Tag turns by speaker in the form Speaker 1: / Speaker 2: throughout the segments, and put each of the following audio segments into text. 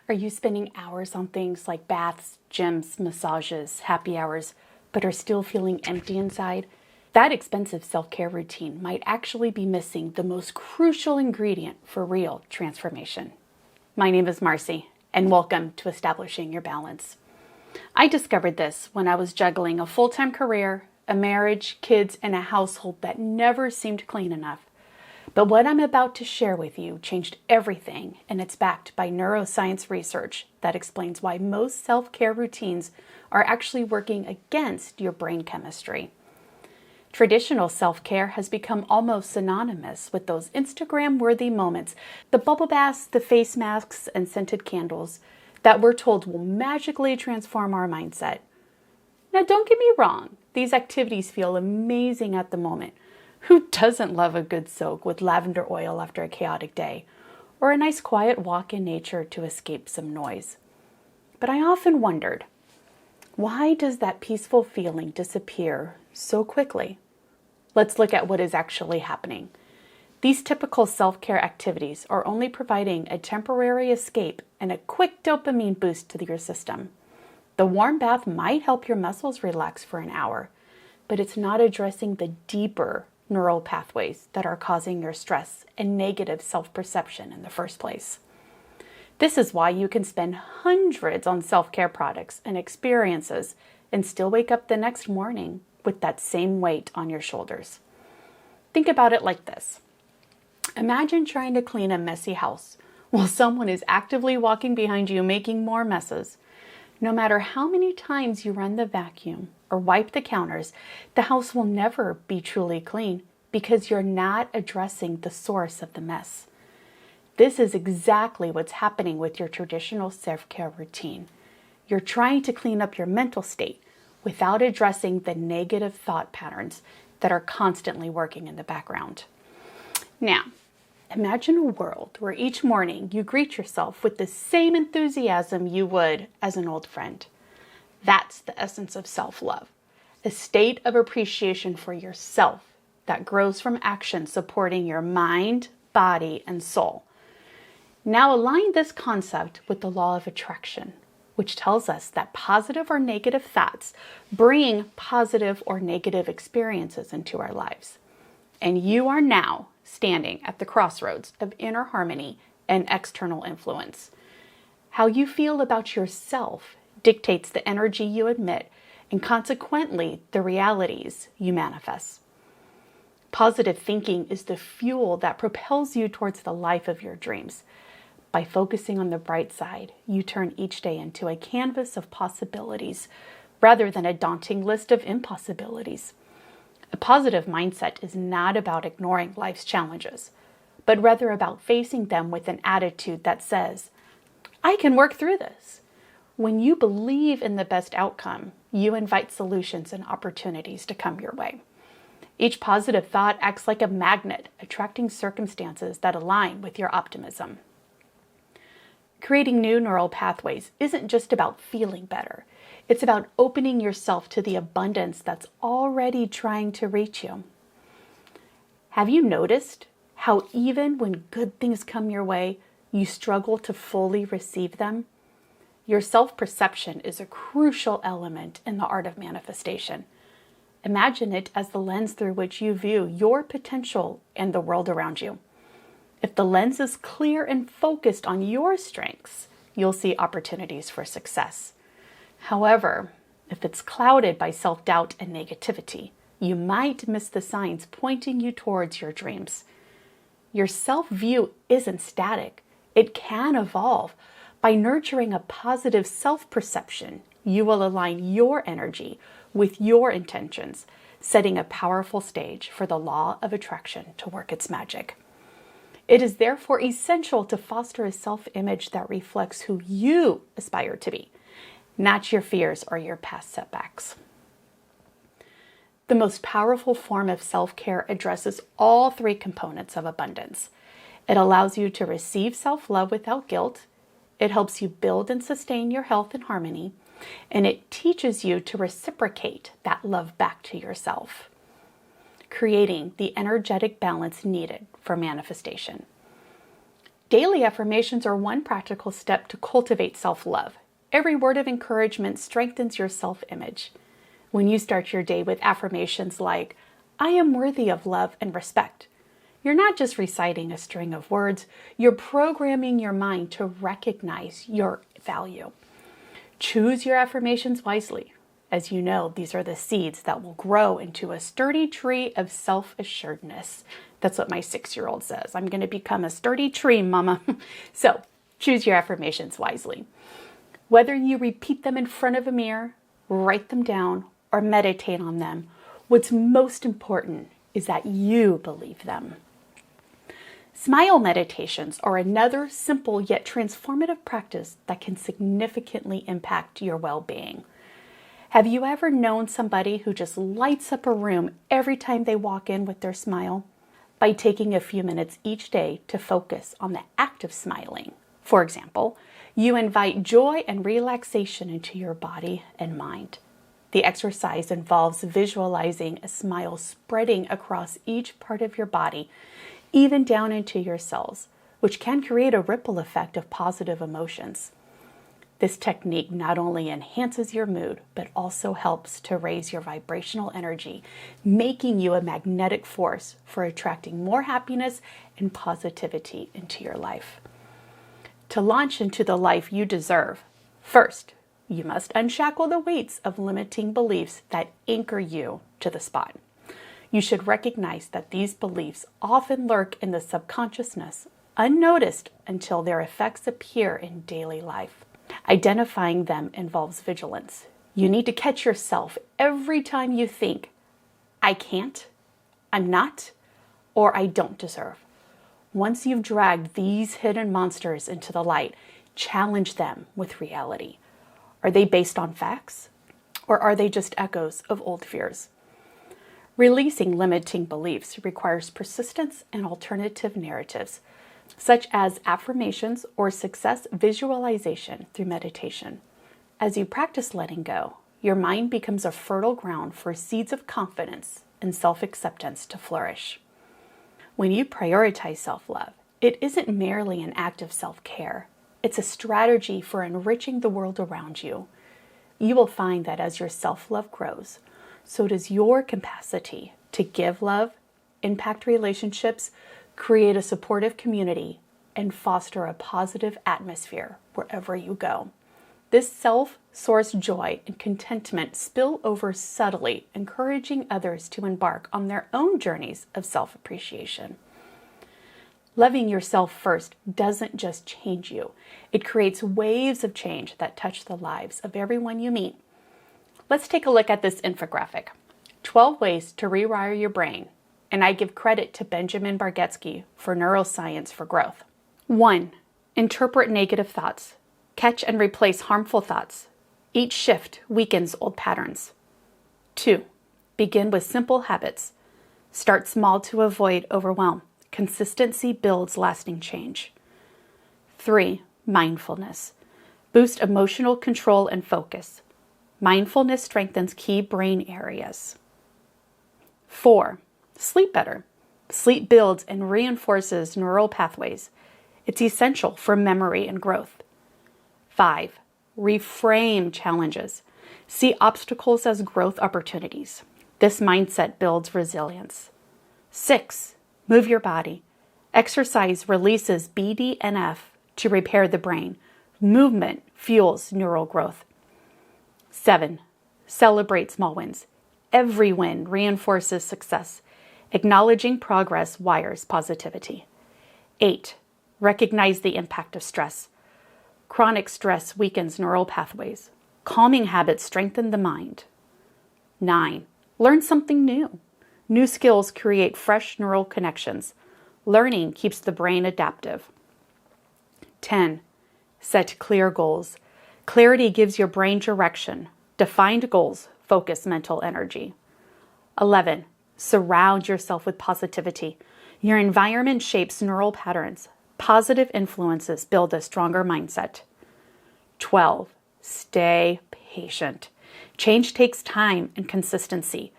Speaker 1: Are you spending hours on things like baths, gyms, massages, happy hours, but are still feeling empty inside? That expensive self-care routine might actually be missing the most crucial ingredient for real transformation. My name is Marcy, and welcome to Establishing Your Balance. I discovered this when I was juggling a full-time career, a marriage, kids, and a household that never seemed clean enough. But what I'm about to share with you changed everything, and it's backed by neuroscience research that explains why most self-care routines are actually working against your brain chemistry. Traditional self-care has become almost synonymous with those Instagram-worthy moments, the bubble baths, the face masks, and scented candles that we're told will magically transform our mindset. Now, don't get me wrong, these activities feel amazing at the moment. Who doesn't love a good soak with lavender oil after a chaotic day, or a nice quiet walk in nature to escape some noise? But I often wondered, why does that peaceful feeling disappear so quickly? Let's look at what is actually happening. These typical self-care activities are only providing a temporary escape and a quick dopamine boost to your system. The warm bath might help your muscles relax for an hour, but it's not addressing the deeper neural pathways that are causing your stress and negative self-perception in the first place. This is why you can spend hundreds on self-care products and experiences and still wake up the next morning with that same weight on your shoulders. Think about it like this. Imagine trying to clean a messy house while someone is actively walking behind you making more messes. No matter how many times you run the vacuum or wipe the counters, the house will never be truly clean because you're not addressing the source of the mess. This is exactly what's happening with your traditional self-care routine. You're trying to clean up your mental state without addressing the negative thought patterns that are constantly working in the background. Now, imagine a world where each morning you greet yourself with the same enthusiasm you would as an old friend. That's the essence of self-love, a state of appreciation for yourself that grows from action supporting your mind, body, and soul. Now align this concept with the law of attraction, which tells us that positive or negative thoughts bring positive or negative experiences into our lives. And you are now standing at the crossroads of inner harmony and external influence. How you feel about yourself dictates the energy you emit and consequently the realities you manifest. Positive thinking is the fuel that propels you towards the life of your dreams. By focusing on the bright side, you turn each day into a canvas of possibilities rather than a daunting list of impossibilities. A positive mindset is not about ignoring life's challenges, but rather about facing them with an attitude that says, I can work through this. When you believe in the best outcome, you invite solutions and opportunities to come your way. Each positive thought acts like a magnet, attracting circumstances that align with your optimism. Creating new neural pathways isn't just about feeling better. It's about opening yourself to the abundance that's already trying to reach you. Have you noticed how even when good things come your way, you struggle to fully receive them? Your self-perception is a crucial element in the art of manifestation. Imagine it as the lens through which you view your potential and the world around you. If the lens is clear and focused on your strengths, you'll see opportunities for success. However, if it's clouded by self-doubt and negativity, you might miss the signs pointing you towards your dreams. Your self-view isn't static. It can evolve. By nurturing a positive self-perception, you will align your energy with your intentions, setting a powerful stage for the law of attraction to work its magic. It is therefore essential to foster a self-image that reflects who you aspire to be, not your fears or your past setbacks. The most powerful form of self-care addresses all three components of abundance. It allows you to receive self-love without guilt. It helps you build and sustain your health and harmony. And it teaches you to reciprocate that love back to yourself, creating the energetic balance needed for manifestation. Daily affirmations are one practical step to cultivate self-love. Every word of encouragement strengthens your self-image. When you start your day with affirmations like, I am worthy of love and respect, you're not just reciting a string of words, you're programming your mind to recognize your value. Choose your affirmations wisely. As you know, these are the seeds that will grow into a sturdy tree of self-assuredness. That's what my 6-year-old says. I'm going to become a sturdy tree, mama. So choose your affirmations wisely. Whether you repeat them in front of a mirror, write them down, or meditate on them, what's most important is that you believe them. Smile meditations are another simple yet transformative practice that can significantly impact your well-being. Have you ever known somebody who just lights up a room every time they walk in with their smile? By taking a few minutes each day to focus on the act of smiling. For example, you invite joy and relaxation into your body and mind. The exercise involves visualizing a smile spreading across each part of your body, even down into your cells, which can create a ripple effect of positive emotions. This technique not only enhances your mood, but also helps to raise your vibrational energy, making you a magnetic force for attracting more happiness and positivity into your life. To launch into the life you deserve, first, you must unshackle the weights of limiting beliefs that anchor you to the spot. You should recognize that these beliefs often lurk in the subconsciousness, unnoticed until their effects appear in daily life. Identifying them involves vigilance. You need to catch yourself every time you think, I can't, I'm not, or I don't deserve. Once you've dragged these hidden monsters into the light, challenge them with reality. Are they based on facts, or are they just echoes of old fears? Releasing limiting beliefs requires persistence and alternative narratives, such as affirmations or success visualization through meditation. As you practice letting go, your mind becomes a fertile ground for seeds of confidence and self-acceptance to flourish. When you prioritize self-love, it isn't merely an act of self-care. It's a strategy for enriching the world around you. You will find that as your self-love grows, so does your capacity to give love, impact relationships, create a supportive community, and foster a positive atmosphere wherever you go. This self-sourced joy and contentment spill over subtly, encouraging others to embark on their own journeys of self-appreciation. Loving yourself first doesn't just change you. It creates waves of change that touch the lives of everyone you meet. Let's take a look at this infographic. 12 ways to rewire your brain. And I give credit to Benjamin Bargetsky for Neuroscience for Growth. 1. Interpret negative thoughts. Catch and replace harmful thoughts. Each shift weakens old patterns. 2. Begin with simple habits. Start small to avoid overwhelm. Consistency builds lasting change. 3. Mindfulness. Boost emotional control and focus. Mindfulness strengthens key brain areas. 4. Sleep better. Sleep builds and reinforces neural pathways. It's essential for memory and growth. 5. Reframe challenges. See obstacles as growth opportunities. This mindset builds resilience. 6. Move your body. Exercise releases BDNF to repair the brain. Movement fuels neural growth. 7. Celebrate small wins. Every win reinforces success. Acknowledging progress wires positivity. 8. Recognize the impact of stress. Chronic stress weakens neural pathways. Calming habits strengthen the mind. 9. Learn something new. New skills create fresh neural connections. Learning keeps the brain adaptive. 10. Set clear goals. Clarity gives your brain direction. Defined goals focus mental energy. 11. Surround yourself with positivity. Your environment shapes neural patterns. Positive influences build a stronger mindset. 12. Stay patient. Change takes time and consistency.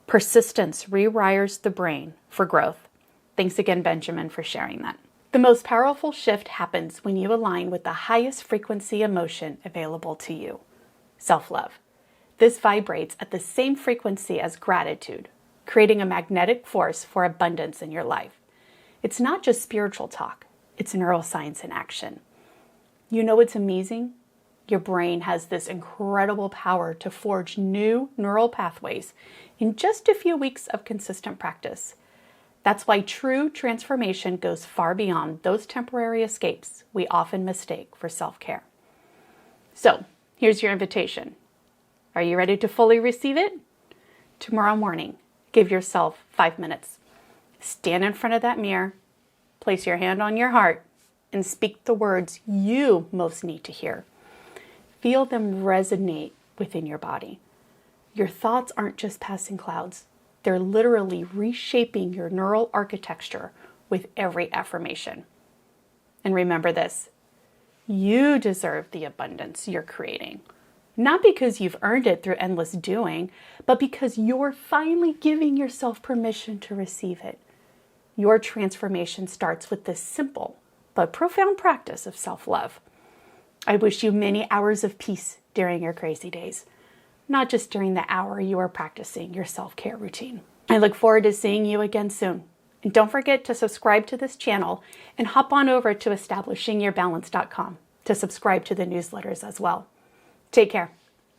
Speaker 1: Persistence rewires the brain for growth. Thanks again, Benjamin, for sharing that. The most powerful shift happens when you align with the highest frequency emotion available to you, self-love. This vibrates at the same frequency as gratitude, creating a magnetic force for abundance in your life. It's not just spiritual talk, it's neuroscience in action. You know what's amazing? Your brain has this incredible power to forge new neural pathways in just a few weeks of consistent practice. That's why true transformation goes far beyond those temporary escapes we often mistake for self-care. So, here's your invitation. Are you ready to fully receive it? Tomorrow morning, give yourself 5 minutes. Stand in front of that mirror, place your hand on your heart, and speak the words you most need to hear. Feel them resonate within your body. Your thoughts aren't just passing clouds. They're literally reshaping your neural architecture with every affirmation. And remember this, you deserve the abundance you're creating. Not because you've earned it through endless doing, but because you're finally giving yourself permission to receive it. Your transformation starts with this simple but profound practice of self-love. I wish you many hours of peace during your crazy days, not just during the hour you are practicing your self-care routine. I look forward to seeing you again soon. And don't forget to subscribe to this channel and hop on over to establishingyourbalance.com to subscribe to the newsletters as well. Take care.